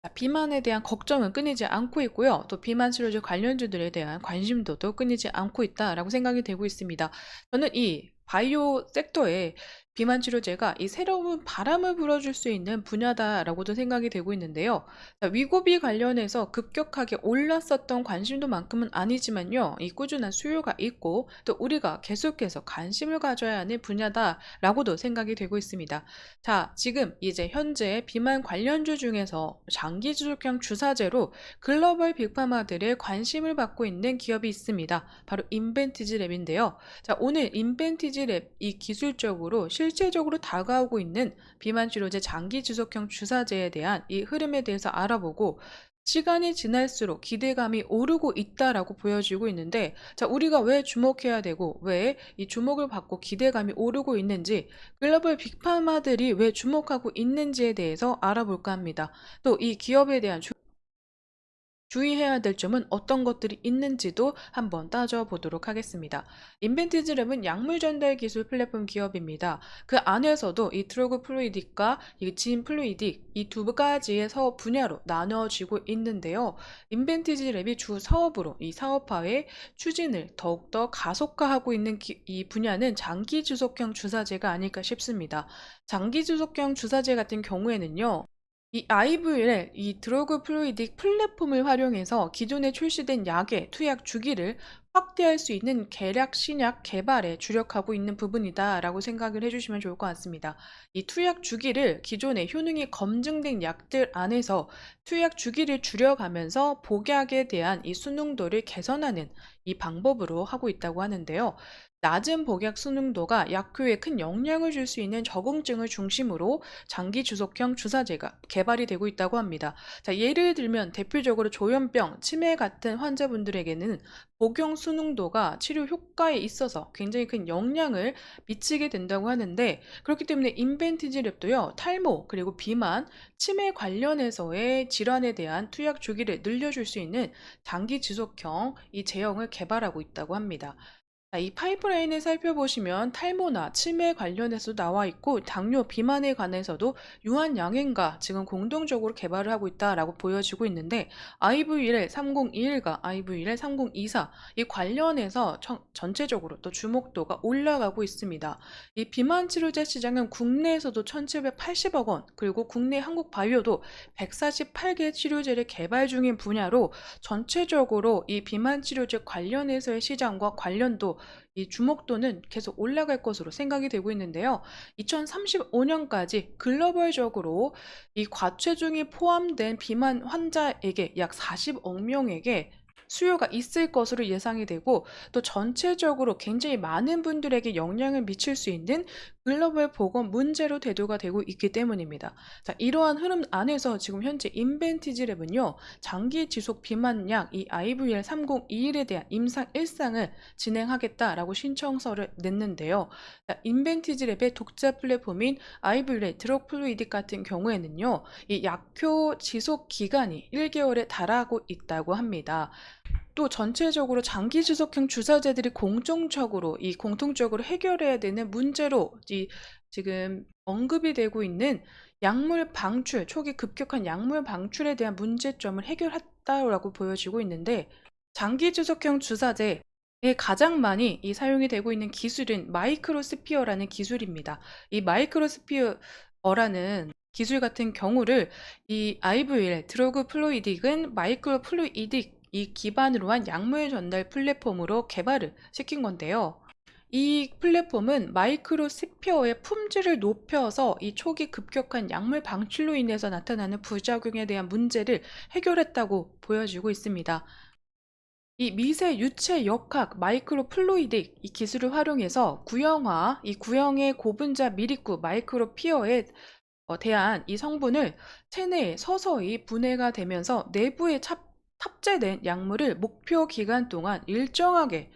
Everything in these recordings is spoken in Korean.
비만에 대한 걱정은 끊이지 않고 있고요. 또 비만 치료제 관련주들에 대한 관심도 또 끊이지 않고 있다라고 생각이 되고 있습니다. 저는 이 바이오 섹터에 비만 치료제가 이 새로운 바람을 불어줄 수 있는 분야다라고도 생각이 되고 있는데요. 위고비 관련해서 급격하게 올랐었던 관심도만큼은 아니지만요. 이 꾸준한 수요가 있고 또 우리가 계속해서 관심을 가져야 하는 분야다라고도 생각이 되고 있습니다. 자, 지금 이제 현재 비만 관련주 중에서 장기 지속형 주사제로 글로벌 빅파마들의 관심을 받고 있는 기업이 있습니다. 바로 인벤티지 랩인데요. 자, 오늘 인벤티지 랩 이 기술적으로 실질적으로 다가오고 있는 비만 치료제 장기 지속형 주사제에 대한 이 흐름에 대해서 알아보고 시간이 지날수록 기대감이 오르고 있다라고 보여지고 있는데, 자, 우리가 왜 주목해야 되고 왜 이 주목을 받고 기대감이 오르고 있는지, 글로벌 빅파마들이 왜 주목하고 있는지에 대해서 알아볼까 합니다. 또 이 기업에 대한 주의해야 될 점은 어떤 것들이 있는지도 한번 따져보도록 하겠습니다. 인벤티즈랩은 약물 전달 기술 플랫폼 기업입니다. 그 안에서도 이 드러그 플루이딕과 이 진 플루이딕 이 두 가지의 사업 분야로 나누어지고 있는데요. 인벤티즈랩이 주 사업으로 이 사업화의 추진을 더욱더 가속화하고 있는 이 분야는 장기 지속형 주사제가 아닐까 싶습니다. 장기 지속형 주사제 같은 경우에는요. 이 아이브의 이 드러그 플루이딕 플랫폼을 활용해서 기존에 출시된 약의 투약 주기를 확대할 수 있는 계략 신약 개발에 주력하고 있는 부분이다라고 생각을 해주시면 좋을 것 같습니다. 이 투약 주기를 기존의 효능이 검증된 약들 안에서 투약 주기를 줄여가면서 복약에 대한 이 순응도를 개선하는 이 방법으로 하고 있다고 하는데요. 낮은 복약 순응도가 약효에 큰 영향을 줄 수 있는 적응증을 중심으로 장기 주석형 주사제가 개발이 되고 있다고 합니다. 자, 예를 들면 대표적으로 조현병, 치매 같은 환자분들에게는 복용 순응도가 치료 효과에 있어서 굉장히 큰 영향을 미치게 된다고 하는데, 그렇기 때문에 인벤티지 랩도요, 탈모, 그리고 비만, 치매 관련해서의 질환에 대한 투약 주기를 늘려줄 수 있는 장기 지속형 이 제형을 개발하고 있다고 합니다. 자, 이 파이프라인을 살펴보시면 탈모나 치매 관련해서 나와 있고 당뇨, 비만에 관해서도 유한양행과 지금 공동적으로 개발을 하고 있다라고 보여지고 있는데, IV1L 3021과 IV1L 3024 이 관련해서 전체적으로 또 주목도가 올라가고 있습니다. 이 비만 치료제 시장은 국내에서도 1,780억 원, 그리고 국내 한국 바이오도 148개 치료제를 개발 중인 분야로 전체적으로 이 비만 치료제 관련해서의 시장과 관련도 이 주목도는 계속 올라갈 것으로 생각이 되고 있는데요. 2035년까지 글로벌적으로 이 과체중이 포함된 비만 환자에게 약 40억 명에게 수요가 있을 것으로 예상이 되고, 또 전체적으로 굉장히 많은 분들에게 영향을 미칠 수 있는 글로벌 보건 문제로 대두가 되고 있기 때문입니다. 자, 이러한 흐름 안에서 지금 현재 인벤티지랩은요, 장기 지속 비만약 이 IVL 3021에 대한 임상 1상을 진행하겠다라고 신청서를 냈는데요. 자, 인벤티지랩의 독자 플랫폼인 IVL 드럭플루이딕 같은 경우에는요, 이 약효 지속 기간이 1개월에 달하고 있다고 합니다. 또 전체적으로 장기 지속형 주사제들이 공통적으로 해결해야 되는 문제로 지금 언급이 되고 있는 약물 방출, 초기 급격한 약물 방출에 대한 문제점을 해결했다고 보여지고 있는데, 장기 지속형 주사제에 가장 많이 사용이 되고 있는 기술은 마이크로스피어라는 기술입니다. 이 마이크로스피어라는 기술 같은 경우를 이 IVL 드러그 플루이딕은 마이크로 플루이딕 이 기반으로 한 약물 전달 플랫폼으로 개발을 시킨 건데요. 이 플랫폼은 마이크로스피어의 품질을 높여서 이 초기 급격한 약물 방출로 인해서 나타나는 부작용에 대한 문제를 해결했다고 보여지고 있습니다. 이 미세 유체 역학 마이크로 플루이딕 이 기술을 활용해서 이 구형의 고분자 미립구 마이크로 피어에 대한 이 성분을 체내에 서서히 분해가 되면서 내부에 탑재된 약물을 목표 기간 동안 일정하게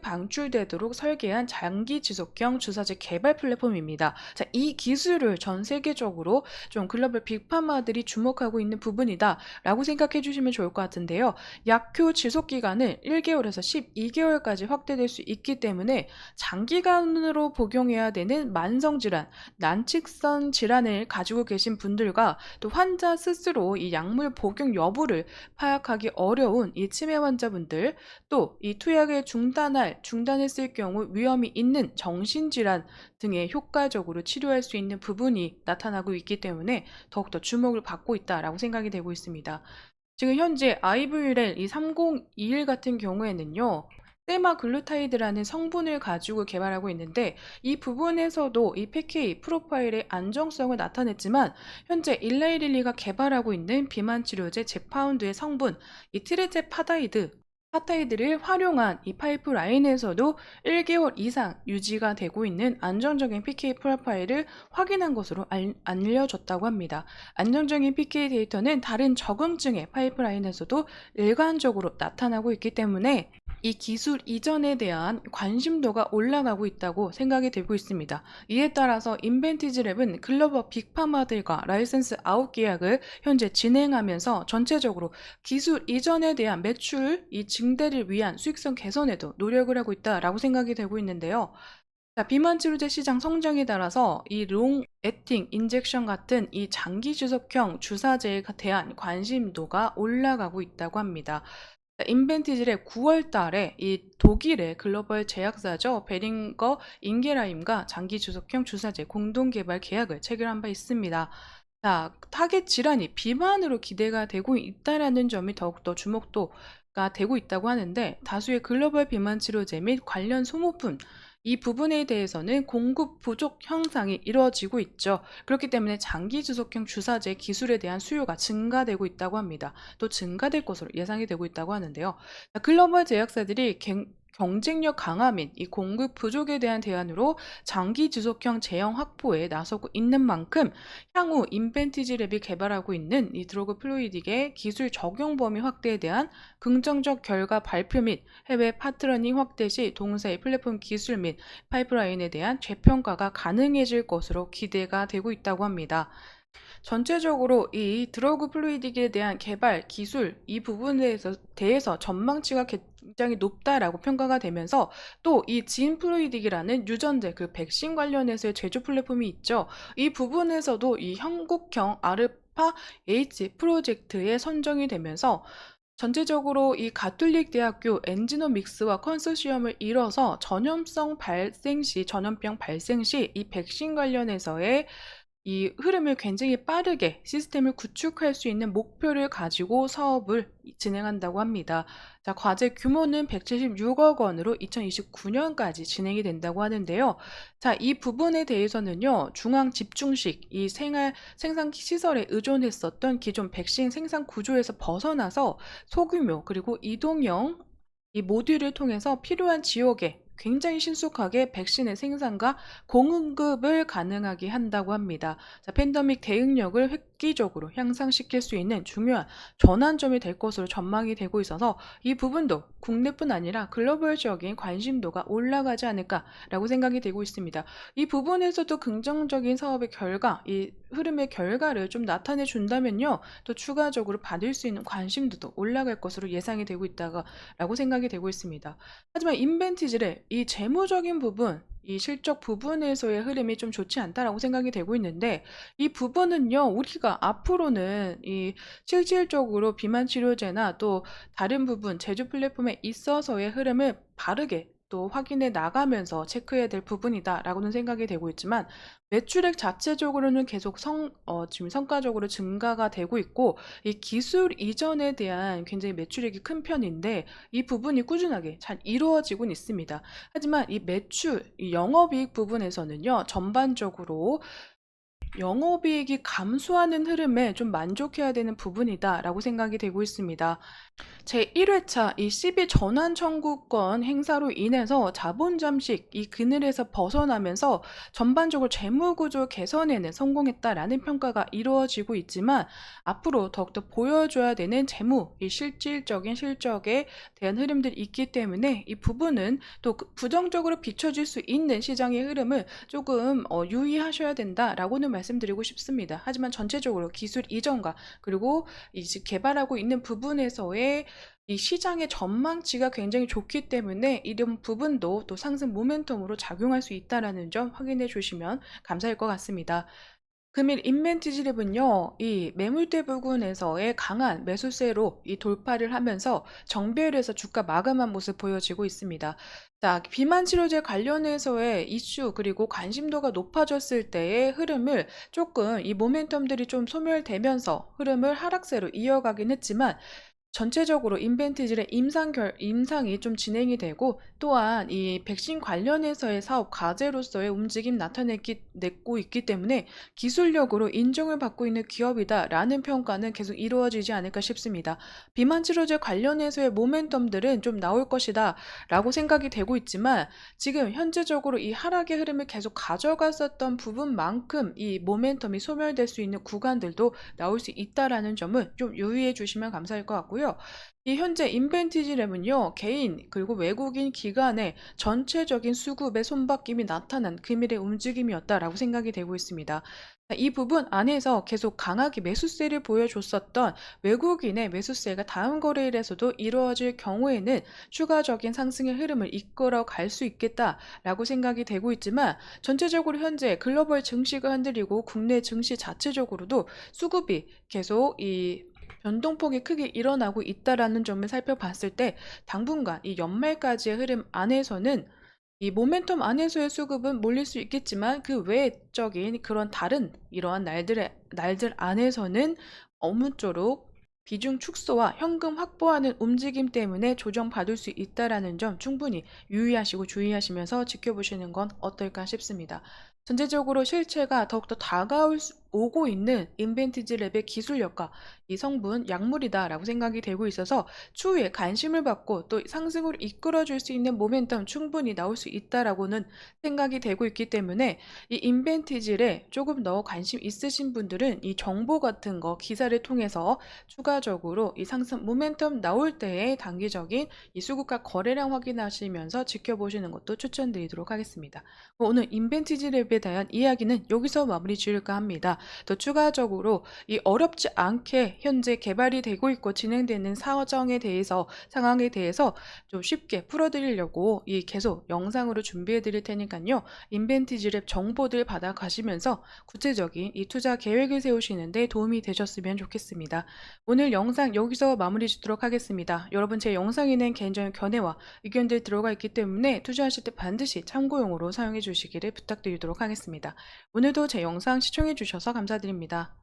방출되도록 설계한 장기 지속형 주사제 개발 플랫폼입니다. 자, 이 기술을 전 세계적으로 좀 글로벌 빅파마들이 주목하고 있는 부분이다라고 생각해 주시면 좋을 것 같은데요. 약효 지속 기간은 1개월에서 12개월까지 확대될 수 있기 때문에 장기간으로 복용해야 되는 만성 질환, 난치성 질환을 가지고 계신 분들과 또 환자 스스로 이 약물 복용 여부를 파악하기 어려운 이 치매 환자분들, 또 이 투약을 중단했을 경우 위험이 있는 정신질환 등의 효과적으로 치료할 수 있는 부분이 나타나고 있기 때문에 더욱더 주목을 받고 있다라고 생각이 되고 있습니다. 지금 현재 아이브유렐 이 3021 같은 경우에는요, 세마글루타이드라는 성분을 가지고 개발하고 있는데, 이 부분에서도 이 PK 프로파일의 안정성을 나타냈지만, 현재 일라이릴리가 개발하고 있는 비만 치료제 제파운드의 성분 이 파타이드를 활용한 이 파이프라인에서도 1개월 이상 유지가 되고 있는 안정적인 PK 프로파일을 확인한 것으로 알려졌다고 합니다. 안정적인 PK 데이터는 다른 적응증의 파이프라인에서도 일관적으로 나타나고 있기 때문에 이 기술 이전에 대한 관심도가 올라가고 있다고 생각이 되고 있습니다. 이에 따라서 인벤티지랩은 글로벌 빅파마들과 라이센스 아웃 계약을 현재 진행하면서 전체적으로 기술 이전에 대한 매출 이 증대를 위한 수익성 개선에도 노력을 하고 있다라고 생각이 되고 있는데요. 자, 비만 치료제 시장 성장에 따라서 이 롱 액팅 인젝션 같은 이 장기 지속형 주사제에 대한 관심도가 올라가고 있다고 합니다. 인벤티질의 9월 달에 이 독일의 글로벌 제약사죠. 베링거 인게라임과 장기 지속형 주사제 공동 개발 계약을 체결한 바 있습니다. 자, 타겟 질환이 비만으로 기대가 되고 있다라는 점이 더욱더 주목도가 되고 있다고 하는데, 다수의 글로벌 비만 치료제 및 관련 소모품 이 부분에 대해서는 공급 부족 현상이 이루어지고 있죠. 그렇기 때문에 장기 지속형 주사제 기술에 대한 수요가 증가되고 있다고 합니다. 또 증가될 것으로 예상이 되고 있다고 하는데요. 글로벌 제약사들이 경쟁력 강화 및 이 공급 부족에 대한 대안으로 장기 지속형 제형 확보에 나서고 있는 만큼, 향후 인벤티지랩이 개발하고 있는 이 드러그 플루이딕의 기술 적용 범위 확대에 대한 긍정적 결과 발표 및 해외 파트너링 확대 시 동사의 플랫폼 기술 및 파이프라인에 대한 재평가가 가능해질 것으로 기대가 되고 있다고 합니다. 전체적으로 이 드러그 플루이딕에 대한 개발 기술 이 부분에 대해서 전망치가 굉장히 높다라고 평가가 되면서, 또 이 진 플루이딕이라는 유전제 그 백신 관련해서의 제조 플랫폼이 있죠. 이 부분에서도 이 한국형 아르파 H 프로젝트에 선정이 되면서 전체적으로 이 가톨릭 대학교 엔지노믹스와 컨소시엄을 이뤄서 전염병 발생 시 이 백신 관련해서의 이 흐름을 굉장히 빠르게 시스템을 구축할 수 있는 목표를 가지고 사업을 진행한다고 합니다. 자, 과제 규모는 176억 원으로 2029년까지 진행이 된다고 하는데요. 자, 이 부분에 대해서는요, 중앙 집중식 이 생산 시설에 의존했었던 기존 백신 생산 구조에서 벗어나서 소규모 그리고 이동형 이 모듈을 통해서 필요한 지역에 굉장히 신속하게 백신의 생산과 공급을 가능하게 한다고 합니다. 자, 팬데믹 대응력을 획기적으로 향상시킬 수 있는 중요한 전환점이 될 것으로 전망이 되고 있어서, 이 부분도 국내뿐 아니라 글로벌적인 관심도가 올라가지 않을까라고 생각이 되고 있습니다. 이 부분에서도 긍정적인 사업의 결과, 이 흐름의 결과를 좀 나타내 준다면요, 또 추가적으로 받을 수 있는 관심도도 올라갈 것으로 예상이 되고 있다고 생각이 되고 있습니다. 하지만 인벤티지의 이 재무적인 부분, 이 실적 부분에서의 흐름이 좀 좋지 않다라고 생각이 되고 있는데, 이 부분은요, 우리가 앞으로는 이 실질적으로 비만 치료제나 또 다른 부분 제조 플랫폼에 있어서의 흐름을 바르게 또 확인해 나가면서 체크해야 될 부분이다라고는 생각이 되고 있지만, 매출액 자체적으로는 계속 지금 성과적으로 증가가 되고 있고, 이 기술 이전에 대한 굉장히 매출액이 큰 편인데, 이 부분이 꾸준하게 잘 이루어지고 있습니다. 하지만 이 매출, 이 영업이익 부분에서는요, 전반적으로 영업이익이 감소하는 흐름에 좀 만족해야 되는 부분이다라고 생각이 되고 있습니다. 제1회차 이 CB 전환 청구권 행사로 인해서 자본 잠식 이 그늘에서 벗어나면서 전반적으로 재무 구조 개선에는 성공했다라는 평가가 이루어지고 있지만 앞으로 더욱더 보여줘야 되는 재무 이 실질적인 실적에 대한 흐름들이 있기 때문에 이 부분은 또 부정적으로 비춰질 수 있는 시장의 흐름을 조금 유의하셔야 된다라고는 말씀드리고 싶습니다. 하지만 전체적으로 기술 이전과 그리고 이제 개발하고 있는 부분에서의 이 시장의 전망치가 굉장히 좋기 때문에 이런 부분도 또 상승 모멘텀으로 작용할 수 있다는 점 확인해 주시면 감사할 것 같습니다. 금일 인벤티지랩은요, 이 매물대 부근에서의 강한 매수세로 이 돌파를 하면서 정배열에서 주가 마감한 모습 보여지고 있습니다. 자, 비만 치료제 관련해서의 이슈 그리고 관심도가 높아졌을 때의 흐름을 조금 이 모멘텀들이 좀 소멸되면서 흐름을 하락세로 이어가긴 했지만 전체적으로 인벤티질의 임상이 좀 진행이 되고 또한 이 백신 관련해서의 사업 과제로서의 움직임 나타내고 있기 때문에 기술력으로 인정을 받고 있는 기업이다라는 평가는 계속 이루어지지 않을까 싶습니다. 비만 치료제 관련해서의 모멘텀들은 좀 나올 것이다 라고 생각이 되고 있지만 지금 현재적으로 이 하락의 흐름을 계속 가져갔었던 부분만큼 이 모멘텀이 소멸될 수 있는 구간들도 나올 수 있다라는 점을 좀 유의해 주시면 감사할 것 같고요. 이 현재 인벤티지랩은요, 개인 그리고 외국인 기관의 전체적인 수급의 손바뀜이 나타난 금일의 움직임이었다라고 생각이 되고 있습니다. 이 부분 안에서 계속 강하게 매수세를 보여줬었던 외국인의 매수세가 다음 거래일에서도 이루어질 경우에는 추가적인 상승의 흐름을 이끌어 갈 수 있겠다라고 생각이 되고 있지만 전체적으로 현재 글로벌 증시가 흔들리고 국내 증시 자체적으로도 수급이 계속 이 변동폭이 크게 일어나고 있다라는 점을 살펴봤을 때 당분간 이 연말까지의 흐름 안에서는 이 모멘텀 안에서의 수급은 몰릴 수 있겠지만 그 외적인 그런 다른 이러한 날들 안에서는 어무쪼록 비중 축소와 현금 확보하는 움직임 때문에 조정받을 수 있다라는 점 충분히 유의하시고 주의하시면서 지켜보시는 건 어떨까 싶습니다. 전체적으로 실체가 더욱더 오고 있는 인벤티지 랩의 기술력과 이 성분 약물이다라고 생각이 되고 있어서 추후에 관심을 받고 또 상승으로 이끌어줄 수 있는 모멘텀 충분히 나올 수 있다라고는 생각이 되고 있기 때문에 이 인벤티지에 조금 더 관심 있으신 분들은 이 정보 같은 거 기사를 통해서 추가적으로 이 상승 모멘텀 나올 때의 단기적인 이 수급과 거래량 확인하시면서 지켜보시는 것도 추천드리도록 하겠습니다. 오늘 인벤티지 랩에 대한 이야기는 여기서 마무리 지을까 합니다. 또 추가적으로 이 어렵지 않게 현재 개발이 되고 있고 진행되는 상황에 대해서 좀 쉽게 풀어드리려고 이 계속 영상으로 준비해 드릴 테니까요. 인벤티지랩 정보들 받아 가시면서 구체적인 이 투자 계획을 세우시는데 도움이 되셨으면 좋겠습니다. 오늘 영상 여기서 마무리 짓도록 하겠습니다. 여러분 제 영상에는 개인적인 견해와 의견들 들어가 있기 때문에 투자하실 때 반드시 참고용으로 사용해 주시기를 부탁드리도록 하겠습니다. 오늘도 제 영상 시청해 주셔서 감사드립니다.